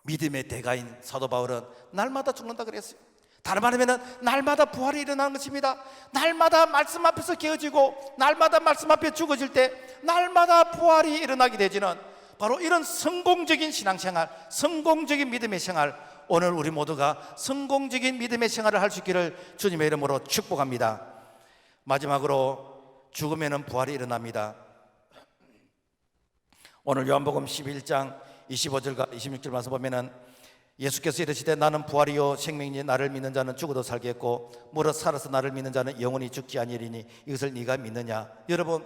믿음의 대가인 사도 바울은 날마다 죽는다 그랬어요. 다른 말하면 날마다 부활이 일어나는 것입니다. 날마다 말씀 앞에서 깨어지고 날마다 말씀 앞에 죽어질 때 날마다 부활이 일어나게 되지는 바로 이런 성공적인 신앙생활, 성공적인 믿음의 생활, 오늘 우리 모두가 성공적인 믿음의 생활을 할 수 있기를 주님의 이름으로 축복합니다. 마지막으로 죽으면 부활이 일어납니다. 오늘 요한복음 11장 25절과 26절 말씀 보면은 예수께서 이르시되 나는 부활이요 생명이니 나를 믿는 자는 죽어도 살겠고 무릇 살아서 나를 믿는 자는 영원히 죽지 아니하리니 이것을 네가 믿느냐. 여러분,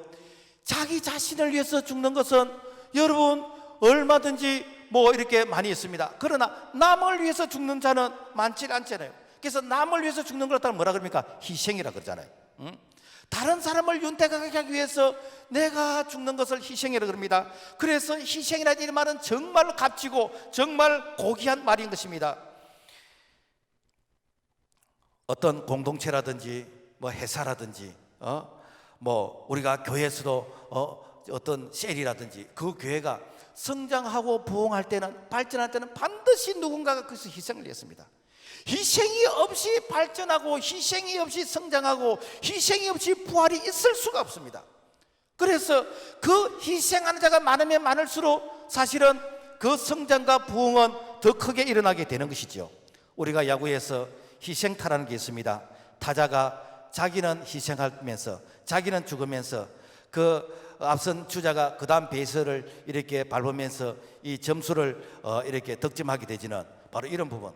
자기 자신을 위해서 죽는 것은 여러분 얼마든지 이렇게 많이 있습니다. 그러나 남을 위해서 죽는 자는 많지 않잖아요. 그래서 남을 위해서 죽는 걸 갖다가 뭐라 그럽니까? 희생이라 그러잖아요. 다른 사람을 윤택하게 하기 위해서 내가 죽는 것을 희생이라 그럽니다. 그래서 희생이라는 이 말은 정말 값지고 정말 고귀한 말인 것입니다. 어떤 공동체라든지 회사라든지 우리가 교회에서도 어떤 셀이라든지 그 교회가 성장하고 부흥할 때는, 발전할 때는 반드시 누군가가 거기서 희생을 했습니다. 희생이 없이 발전하고 희생이 없이 성장하고 희생이 없이 부활이 있을 수가 없습니다. 그래서 그 희생하는 자가 많으면 많을수록 사실은 그 성장과 부흥은 더 크게 일어나게 되는 것이죠. 우리가 야구에서 희생타라는 게 있습니다. 타자가 자기는 희생하면서 자기는 죽으면서 그 앞선 주자가 그 다음 베이스를 이렇게 밟으면서 이 점수를 이렇게 득점하게 되지는 바로 이런 부분.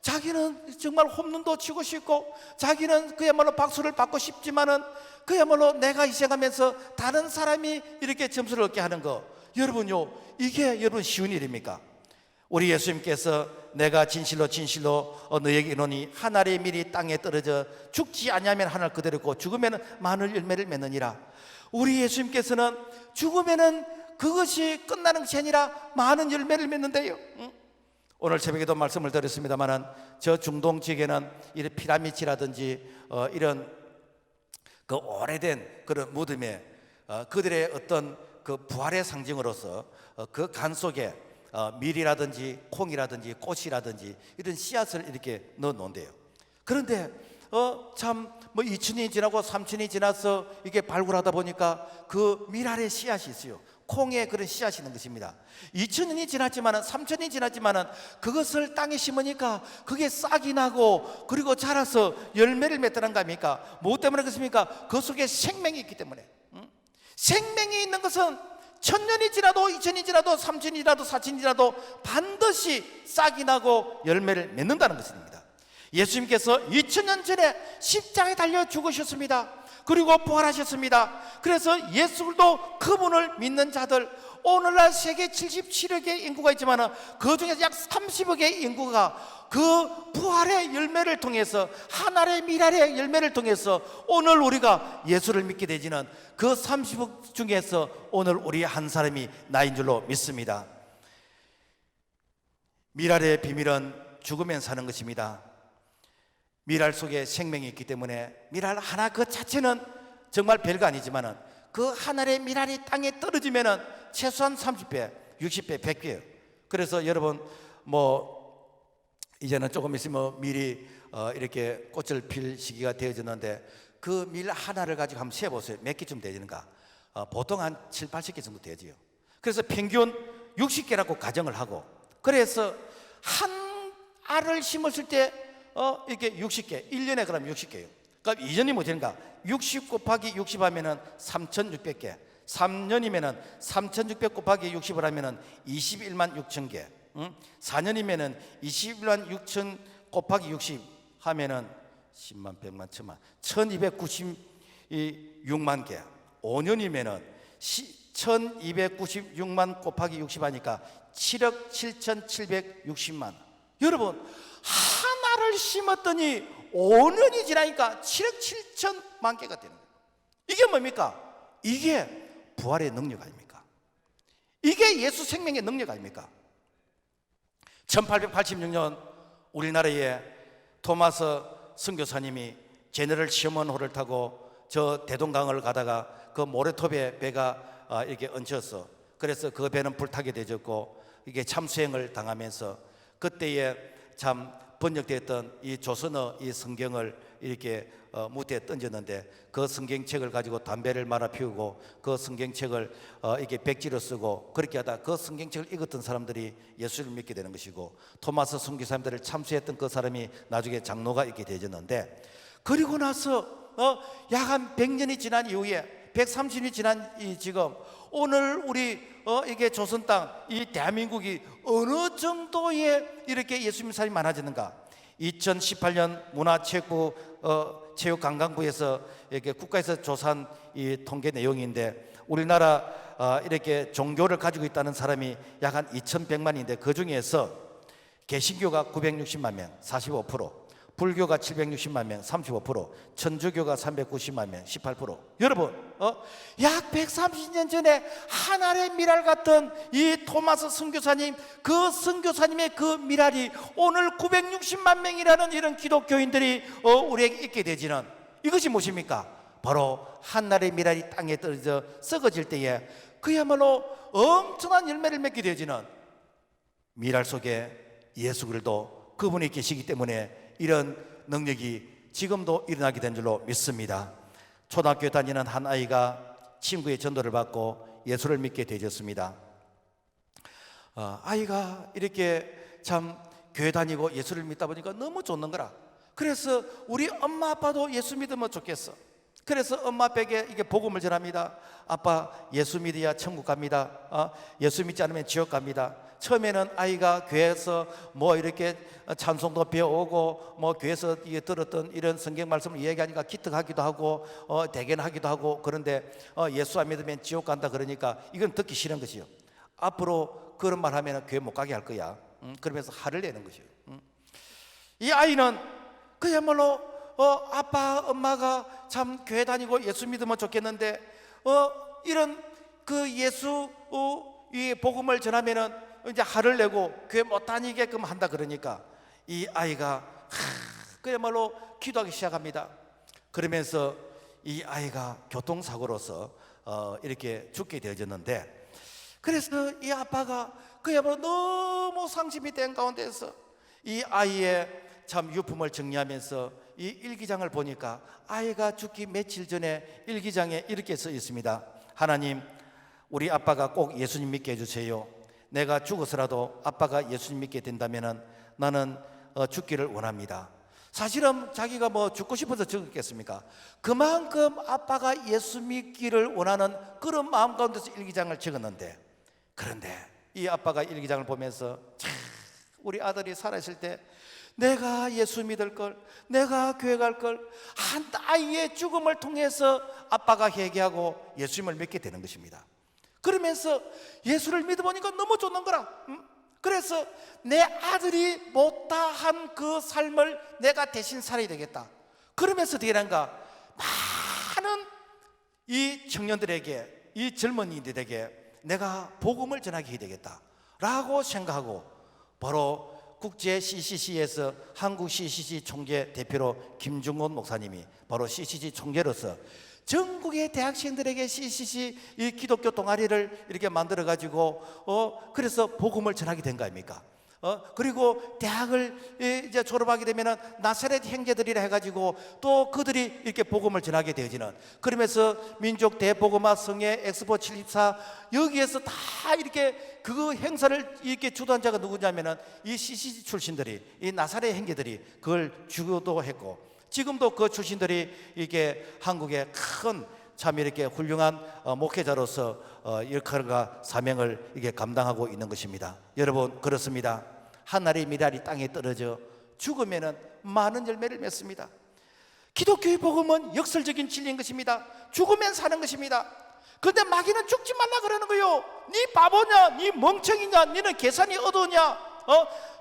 자기는 정말 홈런도 치고 싶고 자기는 그야말로 박수를 받고 싶지만은 그야말로 내가 희생하면서 다른 사람이 이렇게 점수를 얻게 하는 거, 여러분요, 이게 여러분 쉬운 일입니까? 우리 예수님께서 내가 진실로 진실로 너에게 이르노니 한 알의 밀이 땅에 떨어져 죽지 아니하면 한 알 그대로 있고 죽으면 많은 열매를 맺느니라. 우리 예수님께서는 죽으면은 그것이 끝나는 것이 아니라 많은 열매를 맺는데요. 오늘 새벽에도 말씀을 드렸습니다만은 저 중동 지역에는 이런 피라미드라든지 이런 그 오래된 그런 무덤에 그들의 어떤 그 부활의 상징으로서 그 간 속에 밀이라든지 콩이라든지 꽃이라든지 이런 씨앗을 이렇게 넣어 놓은대요. 그런데 참 2000년이 지나고 3000년이 지나서 이게 발굴하다 보니까 그 밀 아래 씨앗이 있어요. 콩의 그런 씨앗이 있는 것입니다. 2000년이 지났지만은 3000년이 지났지만은 그것을 땅에 심으니까 그게 싹이 나고 그리고 자라서 열매를 맺더란 거 아닙니까? 무엇 때문에 그렇습니까? 그 속에 생명이 있기 때문에. 생명이 있는 것은 1000년이 지나도 2000년이 지나도 3000년이 지나도 4000년이 지나도 반드시 싹이 나고 열매를 맺는다는 것입니다. 예수님께서 2000년 전에 십자가에 달려 죽으셨습니다. 그리고 부활하셨습니다. 그래서 예수도 그분을 믿는 자들, 오늘날 세계 77억의 인구가 있지만 그 중에서 약 30억의 인구가 그 부활의 열매를 통해서, 하나의 미랄의 열매를 통해서 오늘 우리가 예수를 믿게 되지는 그 30억 중에서 오늘 우리 한 사람이 나인 줄로 믿습니다. 미랄의 비밀은 죽으면 사는 것입니다. 미랄 속에 생명이 있기 때문에 미랄 하나 그 자체는 정말 별거 아니지만은 그 하나의 미랄이 땅에 떨어지면은 최소한 30배, 60배, 100배예요. 그래서 여러분 이제는 조금 있으면 밀이 이렇게 꽃을 필 시기가 되어졌는데 그 밀 하나를 가지고 한번 세어보세요. 몇 개쯤 되는가? 보통 한 7, 80개 정도 되지요. 그래서 평균 60개라고 가정을 하고, 그래서 한 알을 심었을 때 이렇게 60개, 1년에 그럼 60개예요. 그러니까 2년이 뭐 되는가? 60 곱하기 60 하면은 3,600개. 3년이면은 3,600 곱하기 60을 하면은 21만 6천 개. 4년이면은 21만 6천 곱하기 60 하면은 10만, 100만, 1000만, 1296만 개. 5년이면은 1296만 곱하기 60 하니까 7억 7,760만. 여러분, 하나를 심었더니 5년이 지나니까 7억 7천만 개가 되는 거예요. 이게 뭡니까? 이게 부활의 능력 아닙니까? 이게 예수 생명의 능력 아닙니까? 1886년 우리나라에 토마스 선교사님이 제너럴 시먼호를 타고 저 대동강을 가다가 그 모래톱에 배가 이렇게 얹혀서, 그래서 그 배는 불타게 되졌고 이게 참수행을 당하면서 그때에 참 번역되었던 이 조선어 이 성경을 이렇게 무대에 던졌는데, 그 성경책을 가지고 담배를 말아 피우고 그 성경책을 이렇게 백지로 쓰고 그렇게 하다 그 성경책을 읽었던 사람들이 예수를 믿게 되는 것이고, 토마스 선교사님들을 참수했던 그 사람이 나중에 장로가 있게 되졌는데, 그리고 나서 약 한 100년이 지난 이후에 130년이 지난 이 지금 오늘 우리 이게 조선 땅, 이 대한민국이 어느 정도의 이렇게 예수님 사람이 많아졌는가? 2018년 문화체육부 체육관광부에서 이렇게 국가에서 조사한 이 통계 내용인데, 우리나라 이렇게 종교를 가지고 있다는 사람이 약 한 2,100만인데 그 중에서 개신교가 960만 명, 45%, 불교가 760만 명, 35%, 천주교가 390만 명, 18%. 여러분, 약 130년 전에 하나의 미랄 같은 이 토마스 선교사님, 그 선교사님의 그 미랄이 오늘 960만 명이라는 이런 기독교인들이 우리에게 있게 되지는, 이것이 무엇입니까? 바로 한나라의 미랄이 땅에 떨어져 썩어질 때에 그야말로 엄청난 열매를 맺게 되지는 미랄 속에 예수 그리스도 그분이 계시기 때문에 이런 능력이 지금도 일어나게 된 줄로 믿습니다. 초등학교에 다니는 한 아이가 친구의 전도를 받고 예수를 믿게 되었습니다. 아이가 이렇게 참 교회 다니고 예수를 믿다 보니까 너무 좋는 거라. 그래서 우리 엄마 아빠도 예수 믿으면 좋겠어. 그래서 엄마 아빠에게 이게 복음을 전합니다. 아빠, 예수 믿어야 천국 갑니다. 예수 믿지 않으면 지옥 갑니다. 처음에는 아이가 교회에서 뭐 이렇게 찬송도 배워오고 뭐 교회에서 들었던 이런 성경 말씀을 이야기하니까 기특하기도 하고 대견하기도 하고, 그런데 예수 안 믿으면 지옥 간다 그러니까 이건 듣기 싫은 것이요. 앞으로 그런 말 하면 교회 못 가게 할 거야. 그러면서 화를 내는 것이요. 이 아이는 그야말로 아빠 엄마가 참 교회 다니고 예수 믿으면 좋겠는데 이런 그 예수 이 복음을 전하면은 이제 화를 내고 교회 못 다니게끔 한다 그러니까 이 아이가 그야말로 기도하기 시작합니다. 그러면서 이 아이가 교통사고로서 이렇게 죽게 되어졌는데, 그래서 이 아빠가 그야말로 너무 상심이 된 가운데서 이 아이의 참 유품을 정리하면서 이 일기장을 보니까 아이가 죽기 며칠 전에 일기장에 이렇게 써 있습니다. 하나님, 우리 아빠가 꼭 예수님 믿게 해주세요. 내가 죽어서라도 아빠가 예수님 믿게 된다면 나는 죽기를 원합니다. 사실은 자기가 뭐 죽고 싶어서 죽었겠습니까? 그만큼 아빠가 예수 믿기를 원하는 그런 마음 가운데서 일기장을 적었는데, 그런데 이 아빠가 일기장을 보면서 참 우리 아들이 살아있을 때 내가 예수 믿을 걸, 내가 교회 갈 걸, 한 아이의 죽음을 통해서 아빠가 회개하고 예수님을 믿게 되는 것입니다. 그러면서 예수를 믿어보니까 너무 좋는 거라. 그래서 내 아들이 못다한 그 삶을 내가 대신 살아야 되겠다. 그러면서 어떻게 하는가? 많은 이 청년들에게, 이 젊은이들에게 내가 복음을 전하게 해야 되겠다 라고 생각하고, 바로 국제 CCC에서 한국 CCC 총재 대표로 김중곤 목사님이 바로 CCC 총재로서 전국의 대학생들에게 CCC 이 기독교 동아리를 이렇게 만들어 가지고 그래서 복음을 전하게 된 거 아닙니까? 그리고 대학을 이제 졸업하게 되면은 나사렛 형제들이라 해가지고 또 그들이 이렇게 복음을 전하게 되어지는, 그러면서 민족 대복음화 성회 엑스포 74 여기에서 다 이렇게 그 행사를 이렇게 주도한 자가 누구냐면은 이 CCC 출신들이, 이 나사렛 형제들이 그걸 주도했고, 지금도 그 출신들이 이게 한국의 큰 참 이렇게 훌륭한 목회자로서 역할과 사명을 이게 감당하고 있는 것입니다. 여러분, 그렇습니다. 하늘의 미랄이 땅에 떨어져 죽으면은 많은 열매를 맺습니다. 기독교의 복음은 역설적인 진리인 것입니다. 죽으면 사는 것입니다. 그런데 마귀는 죽지 말라 그러는 거요. 네 바보냐, 네 멍청이냐, 너는 계산이 어두우냐,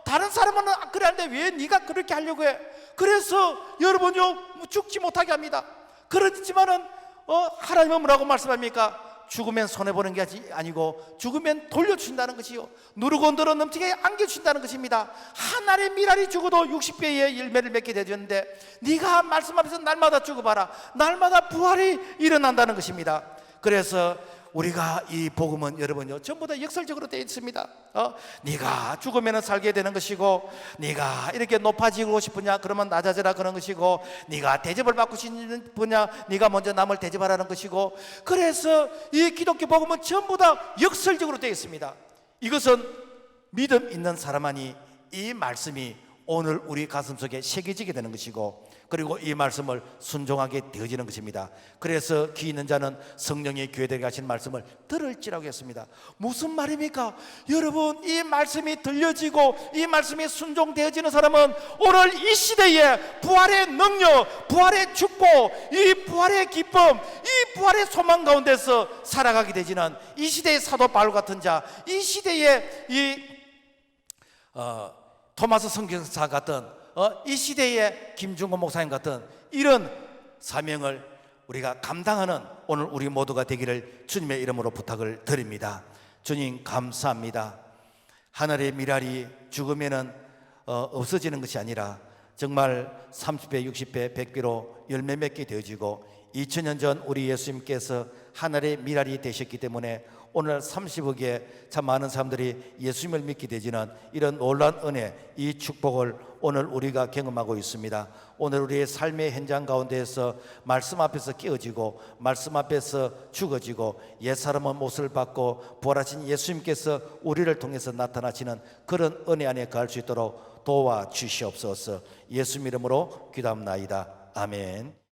다른 사람은 그래 하는데 왜 네가 그렇게 하려고 해? 그래서 여러분요 죽지 못하게 합니다. 그렇지만은 하나님은 뭐라고 말씀합니까? 죽으면 손해보는 게 아니고 죽으면 돌려준다는 것이요, 누르고 늘어 넘치게 안겨준다는 것입니다. 하늘의 미랄이 죽어도 60배의 열매를 맺게 되었는데 네가 말씀 앞에서 날마다 죽어봐라. 날마다 부활이 일어난다는 것입니다. 그래서 우리가 이 복음은 여러분요 전부 다 역설적으로 되어 있습니다. 네가 죽으면 살게 되는 것이고, 네가 이렇게 높아지고 싶으냐 그러면 낮아져라 그런 것이고, 네가 대접을 받고 싶으냐 네가 먼저 남을 대접하라는 것이고, 그래서 이 기독교 복음은 전부 다 역설적으로 되어 있습니다. 이것은 믿음 있는 사람만이 이 말씀이 오늘 우리 가슴속에 새겨지게 되는 것이고, 그리고 이 말씀을 순종하게 되어지는 것입니다. 그래서 귀 있는 자는 성령의 교회들에게 하신 말씀을 들을지라고 했습니다. 무슨 말입니까? 여러분, 이 말씀이 들려지고 이 말씀이 순종되어지는 사람은 오늘 이 시대에 부활의 능력, 부활의 축복, 이 부활의 기쁨, 이 부활의 소망 가운데서 살아가게 되지는 이 시대의 사도 바울 같은 자, 이 시대의 이 토마스 선교사 같은 이 시대의 김중곤 목사님 같은 이런 사명을 우리가 감당하는 오늘 우리 모두가 되기를 주님의 이름으로 부탁을 드립니다. 주님 감사합니다. 하늘의 미랄이 죽으면은 없어지는 것이 아니라 정말 30배, 60배, 100배로 열매 맺게 되어지고, 2000년 전 우리 예수님께서 하늘의 미랄이 되셨기 때문에 오늘 30억의 참 많은 사람들이 예수님을 믿게 되지는 이런 놀라운 은혜, 이 축복을 오늘 우리가 경험하고 있습니다. 오늘 우리의 삶의 현장 가운데에서 말씀 앞에서 깨어지고 말씀 앞에서 죽어지고 옛사람은 못을 받고 부활하신 예수님께서 우리를 통해서 나타나시는 그런 은혜 안에 갈 수 있도록 도와주시옵소서. 예수 이름으로 기도합나이다. 아멘.